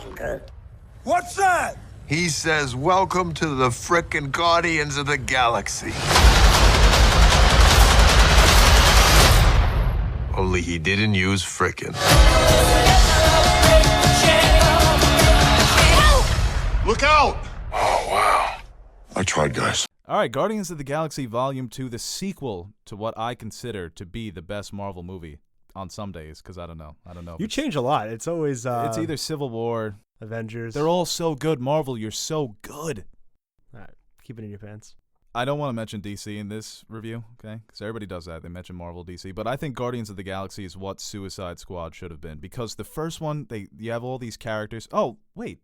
Uncle. What's that? He says, welcome to the frickin' Guardians of the Galaxy. Only he didn't use frickin'. Look out! Oh, wow. I tried, guys. All right, Guardians of the Galaxy Volume 2, the sequel to what I consider to be the best Marvel movie on some days, because I don't know. You change a lot. It's always... it's either Civil War... Avengers. They're all so good. Marvel, you're so good. All right, keep it in your pants. I don't want to mention DC in this review, okay? Because everybody does that. They mention Marvel, DC. But I think Guardians of the Galaxy is what Suicide Squad should have been. Because the first one, you have all these characters. Oh, wait.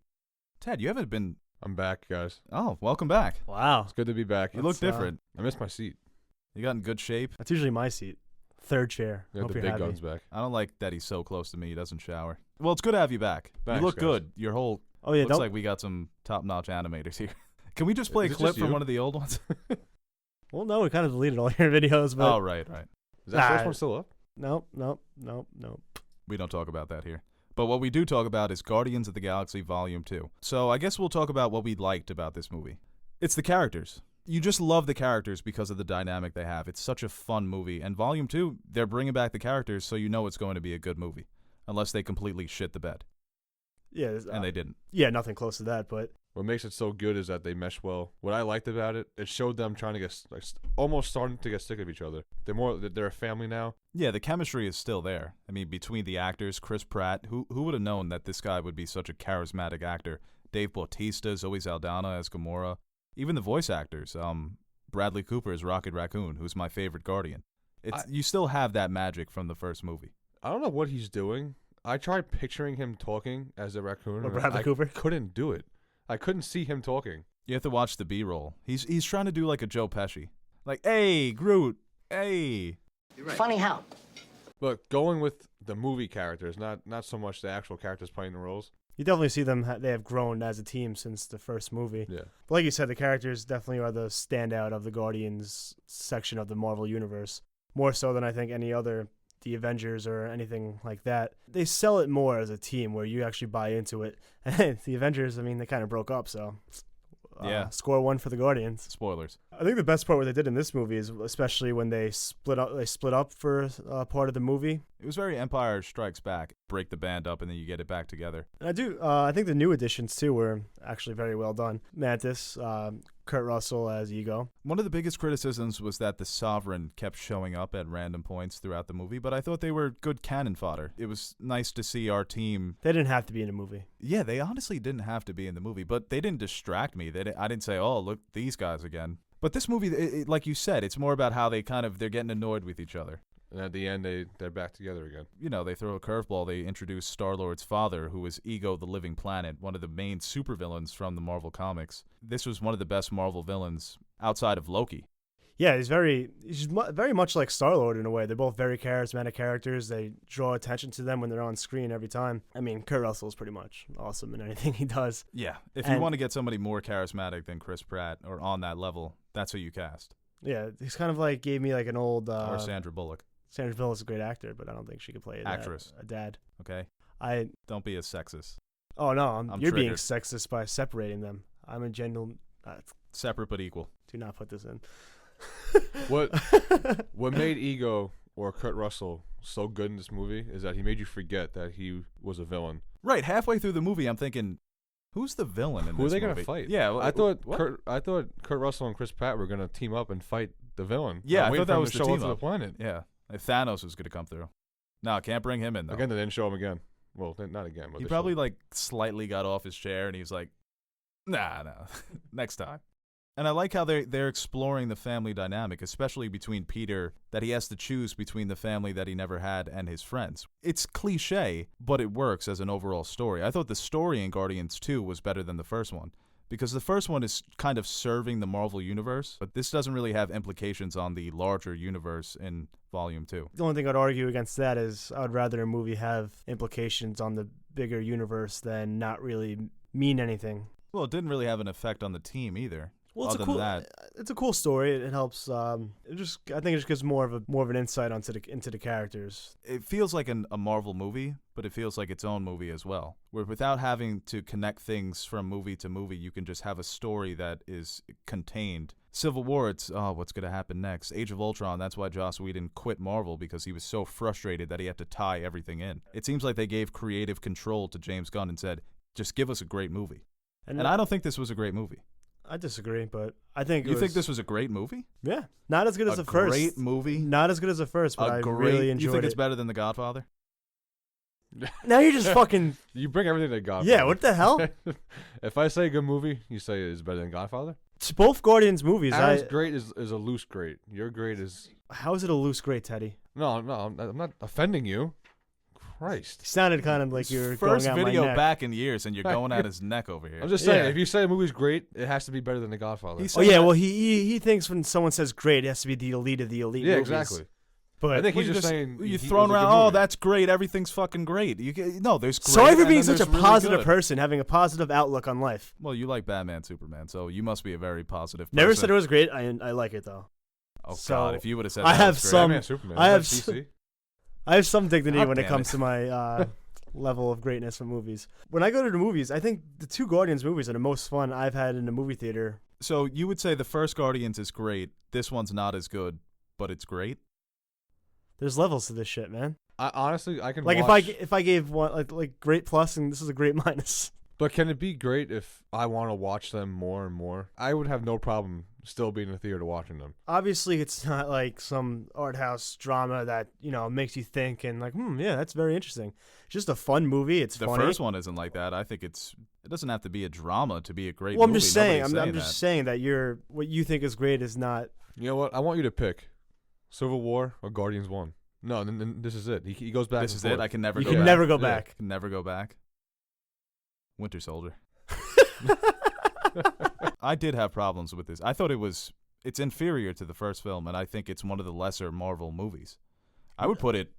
Ted, you haven't been... I'm back, guys. Oh, welcome back. Wow. It's good to be back. You look different. I missed my seat. You got in good shape. That's usually my seat. Third chair. You got Hope the you're big happy. guns back. I don't like that he's so close to me. He doesn't shower. Well, it's good to have you back. Thanks, you look guys. good. Your whole... Oh, yeah. Looks like we got some top-notch animators here. Can we just play a Is it clip just from you? one of the old ones? Well, no, we kind of deleted all your videos, but... Oh, right. Is that first one still up? Nope. We don't talk about that here. But what we do talk about is Guardians of the Galaxy Volume 2. So I guess we'll talk about what we liked about this movie. It's the characters. You just love the characters because of the dynamic they have. It's such a fun movie. And Volume 2, they're bringing back the characters so you know it's going to be a good movie. Unless they completely shit the bed. Yeah. And they didn't. Yeah, nothing close to that, but... What makes it so good is that they mesh well. What I liked about it, it showed them trying to get almost starting to get sick of each other. They're a family now. Yeah, the chemistry is still there. I mean, between the actors, Chris Pratt, who would have known that this guy would be such a charismatic actor? Dave Bautista, Zoe Saldana as Gamora. Even the voice actors, Bradley Cooper as Rocket Raccoon, who's my favorite Guardian. You still have that magic from the first movie. I don't know what he's doing. I tried picturing him talking as a raccoon. Or Bradley Cooper? Couldn't do it. I couldn't see him talking. You have to watch the B-roll. He's trying to do like a Joe Pesci. Like, hey, Groot, hey. You're right. Funny how? But going with the movie characters, not so much the actual characters playing the roles. You definitely see them, they have grown as a team since the first movie. Yeah. But like you said, the characters definitely are the standout of the Guardians section of the Marvel Universe. More so than I think any other, the Avengers or anything like that. They sell it more as a team where you actually buy into it. And the Avengers, I mean, they kind of broke up, so... Yeah. Score one for the Guardians. Spoilers. I think the best part what they did in this movie is especially when they split up for part of the movie. It was very Empire Strikes Back. Break the band up and then you get it back together. And I think the new additions too were actually very well done. Mantis, Kurt Russell as Ego. One of the biggest criticisms was that the Sovereign kept showing up at random points throughout the movie, but I thought they were good cannon fodder. It was nice to see our team. They didn't have to be in a movie. Yeah, they honestly didn't have to be in the movie, but they didn't distract me. I didn't say, oh, look, these guys again. But this movie, like you said, it's more about how they're getting annoyed with each other. And at the end, they're back together again. You know, they throw a curveball. They introduce Star-Lord's father, who was Ego the Living Planet, one of the main supervillains from the Marvel Comics. This was one of the best Marvel villains outside of Loki. Yeah, he's very much like Star-Lord in a way. They're both very charismatic characters. They draw attention to them when they're on screen every time. I mean, Kurt Russell's pretty much awesome in anything he does. Yeah, if you want to get somebody more charismatic than Chris Pratt or on that level, that's who you cast. Yeah, he's kind of like gave me like an old... or Sandra Bullock. Sandra Bullock's a great actor, but I don't think she could play a dad. Okay. Don't be a sexist. Oh no, you're triggered. being sexist by separating them. I'm a genuine. Separate but equal. Do not put this in. What made Ego or Kurt Russell so good in this movie is that he made you forget that he was a villain. Right, halfway through the movie, I'm thinking, who's the villain in Who are this they movie? gonna fight? Yeah, I thought Kurt Russell and Chris Pratt were gonna team up and fight the villain. Yeah, I'm I waiting thought for that him was to the show team up to the up. planet. Yeah, Thanos was gonna come through. No, can't bring him in though. Again, they didn't show him again. Well, not again. But He they probably showed- like slightly got off his chair and he was like, nah, next time. And I like how they're exploring the family dynamic, especially between Peter, that he has to choose between the family that he never had and his friends. It's cliche, but it works as an overall story. I thought the story in Guardians 2 was better than the first one, because the first one is kind of serving the Marvel Universe, but this doesn't really have implications on the larger universe in Volume 2. The only thing I'd argue against that is I would rather a movie have implications on the bigger universe than not really mean anything. Well, it didn't really have an effect on the team either. Well, it's Other a cool. than that, It's a cool story. It helps. I think it just gives more of an insight into the characters. it feels like a Marvel movie, but it feels like its own movie as well. Where without having to connect things from movie to movie, you can just have a story that is contained. Civil War, it's, what's going to happen next? Age of Ultron, that's why Joss Whedon quit Marvel, because he was so frustrated that he had to tie everything in. It seems like they gave creative control to James Gunn and said, just give us a great movie. And I don't think this was a great movie. I disagree, but I think You think this was a great movie? Yeah, not as good as the first. Great movie? Not as good as the first, but I really enjoyed it. You think it's better than The Godfather? Now you're just fucking. You bring everything to Godfather. Yeah, what the hell? If I say a good movie, you say it's better than Godfather? It's both Guardians movies. Aaron's great is a loose great. Your great is... How is it a loose great, Teddy? No, I'm not offending you. Christ. You sounded kind of like you were First going at video my neck. back in years, and you're going at his neck over here. I'm just saying, Yeah. if you say a movie's great, it has to be better than The Godfather. He's- Oh yeah, well he thinks when someone says great, it has to be the elite of the elite. Yeah, movies. exactly. But I think Well, he's just saying... you're he throwing was a good around. Oh, movie. that's great. Everything's fucking great. No, there's great. sorry for and being then such a there's really positive good. person, having a positive outlook on life. Well, you like Batman, Superman, so you must be a very positive person. Never said it was great. I like it though. Oh so, God, if you would have said I that have was great. some- Batman, Superman. I have That's DC. I have some dignity God when it damn comes it. to my level of greatness from movies. When I go to the movies, I think the two Guardians movies are the most fun I've had in a movie theater. So you would say the first Guardians is great. This one's not as good, but it's great. There's levels to this shit, man. Honestly, I can Like watch... if I gave one like great plus and this is a great minus. But can it be great if I want to watch them more and more? I would have no problem still being in the theater watching them. Obviously, it's not like some art house drama that makes you think and like, yeah, that's very interesting. It's just a fun movie. It's The funny. first one isn't like that. I think it doesn't have to be a drama to be a great Well, movie. I'm just saying. Nobody's I'm just saying that what you think is great is not. You know what? I want you to pick Civil War or Guardians 1. No, then this is it. He goes back This and is forth. it. I can never You go can back. never go Yeah. back. Can never go back. Winter Soldier. I did have problems with this. I thought it's inferior to the first film, and I think it's one of the lesser Marvel movies. I would put it.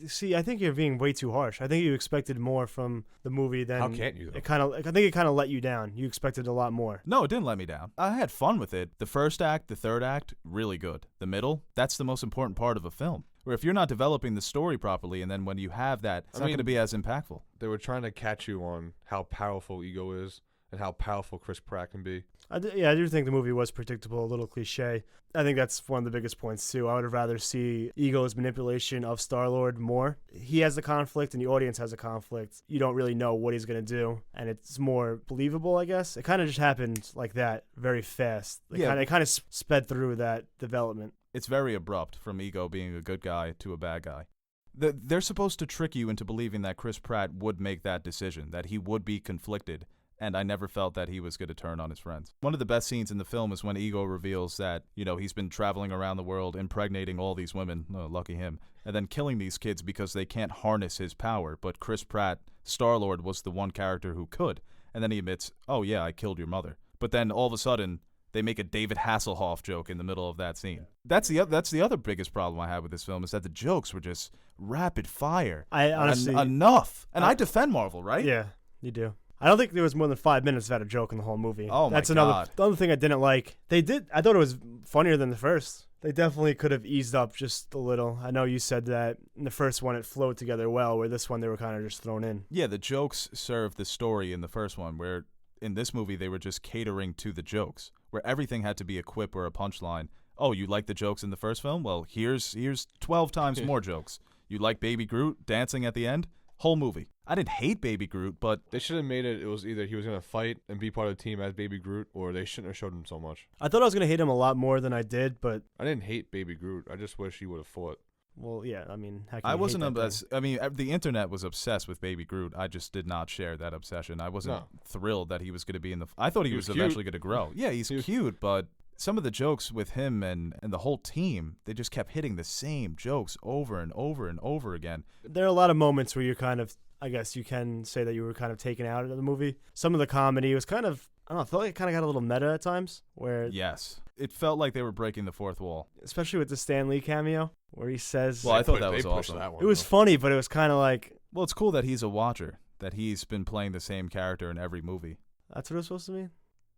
See, I think you're being way too harsh. I think you expected more from the movie than How can't you, though? I think it kind of let you down. You expected a lot more. No, it didn't let me down. I had fun with it. The first act, the third act, really good. The middle, that's the most important part of a film. Where if you're not developing the story properly, and then when you have that, it's not going to be as impactful. They were trying to catch you on how powerful Ego is and how powerful Chris Pratt can be. I do think the movie was predictable, a little cliche. I think that's one of the biggest points, too. I would have rather see Ego's manipulation of Star-Lord more. He has the conflict, and the audience has a conflict. You don't really know what he's going to do, and it's more believable, I guess. It kind of just happened like that, very fast. It kind of sped through that development. It's very abrupt from Ego being a good guy to a bad guy. They're supposed to trick you into believing that Chris Pratt would make that decision, that he would be conflicted, and I never felt that he was going to turn on his friends. One of the best scenes in the film is when Ego reveals that, he's been traveling around the world, impregnating all these women, lucky him, and then killing these kids because they can't harness his power, but Chris Pratt, Star-Lord, was the one character who could. And then he admits, oh yeah, I killed your mother. But then all of a sudden, they make a David Hasselhoff joke in the middle of that scene. That's the other biggest problem I had with this film, is that the jokes were just rapid fire. I honestly... enough. And I defend Marvel, right? Yeah, you do. I don't think there was more than 5 minutes without a joke in the whole movie. Oh, my That's God. The other thing I didn't like. I thought it was funnier than the first. They definitely could have eased up just a little. I know you said that in the first one it flowed together well, where this one they were kind of just thrown in. Yeah, the jokes served the story in the first one, where in this movie they were just catering to the jokes, where everything had to be a quip or a punchline. Oh, you like the jokes in the first film? Well, here's 12 times more jokes. You like Baby Groot dancing at the end? Whole movie. I didn't hate Baby Groot, but They should have made it was either he was going to fight and be part of the team as Baby Groot, or they shouldn't have showed him so much. I thought I was going to hate him a lot more than I did, but, I didn't hate Baby Groot. I just wish he would have fought. well, yeah, I mean, how can I you wasn't hate that obsessed. I mean, the internet was obsessed with Baby Groot. I just did not share that obsession. I wasn't No. thrilled that he was going to be in the. I thought he was was eventually cute. going to grow. Yeah, he's cute, but some of the jokes with him and the whole team, they just kept hitting the same jokes over and over and over again. There are a lot of moments where you're kind of, I guess you can say that you were kind of taken out of the movie. Some of the comedy was kind of, I don't know, I felt like it kind of got a little meta at times, where, Yes, it felt like they were breaking the fourth wall. especially with the Stan Lee cameo, where he says, Well, I thought They that was pushed awesome. that one, it was though. funny, but it was kind of like, Well, it's cool that he's a watcher, that he's been playing the same character in every movie. that's what it was supposed to mean?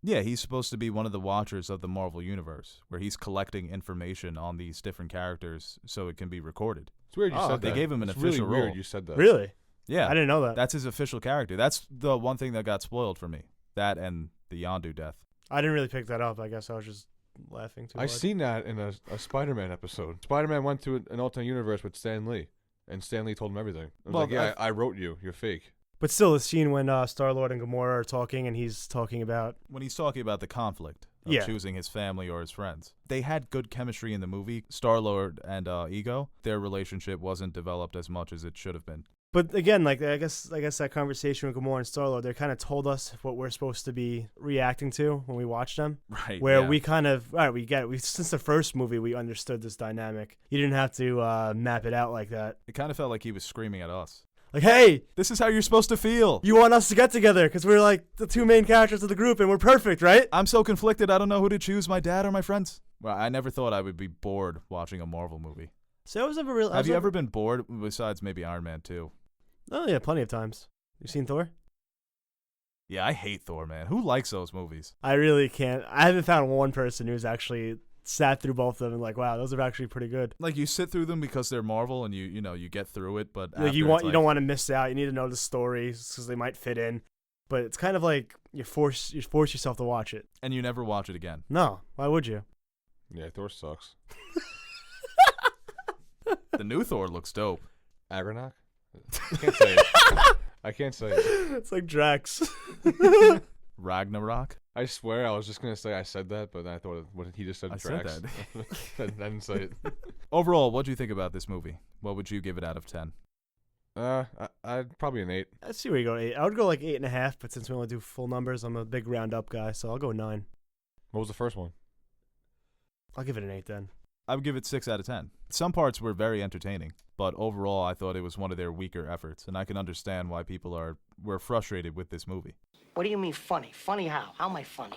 Yeah, he's supposed to be one of the watchers of the Marvel Universe, where he's collecting information on these different characters so it can be recorded. It's weird you Oh, said they that. gave him an It's official really weird role. you said that. Really? Yeah, I didn't know that. that's his official character. That's the one thing that got spoiled for me. That and the Yondu death. I didn't really pick that up. I guess I was just laughing too I hard. seen that in a Spider-Man episode. Spider-Man went to an alternate universe with Stan Lee, and Stan Lee told him everything. I was Well, like, yeah, I wrote you. You're fake. But still, the scene when Star-Lord and Gamora are talking and he's talking about... When he's talking about the conflict of Yeah. choosing his family or his friends. They had good chemistry in the movie. Star-Lord and Ego, their relationship wasn't developed as much as it should have been. But again, like I guess that conversation with Gamora and Star-Lord, they kind of told us what we're supposed to be reacting to when we watch them. Right. Where yeah. we kind of, all right, we get it. Since the first movie, we understood this dynamic. You didn't have to map it out like that. It kind of felt like he was screaming at us. Like, hey, This is how you're supposed to feel. you want us to get together because we're like the two main characters of the group and we're perfect, right? I'm so conflicted, I don't know who to choose, my dad or my friends. Well, I never thought I would be bored watching a Marvel movie. So I was never really. Have you ever been bored besides maybe Iron Man 2? Oh yeah, plenty of times. You seen Thor? Yeah, I hate Thor, man. Who likes those movies? I really can't. I haven't found one person who's actually sat through both of them and like, wow, those are actually pretty good. Like you sit through them because they're Marvel and you get through it, but Like after you it's don't want to miss out. You need to know the stories because they might fit in. But it's kind of like you force yourself to watch it. and you never watch it again. No, why would you? Yeah, Thor sucks. The new Thor looks dope. Agronach? I can't say it. I can't say it. It's like Drax. Ragnarok. I swear I was just going to say I said that, but then I thought what he just said I said Drax. that. I didn't say it. Overall, what do you think about this movie? What would you give it out of 10? I'd probably an 8. I see where you go. 8. I would go like 8.5, but since we only do full numbers, I'm a big round up guy, so I'll go 9. What was the first one? I'll give it an 8 then. I would give it 6 out of 10. Some parts were very entertaining, but overall I thought it was one of their weaker efforts, and I can understand why people were frustrated with this movie. What do you mean funny? Funny how? How am I funny?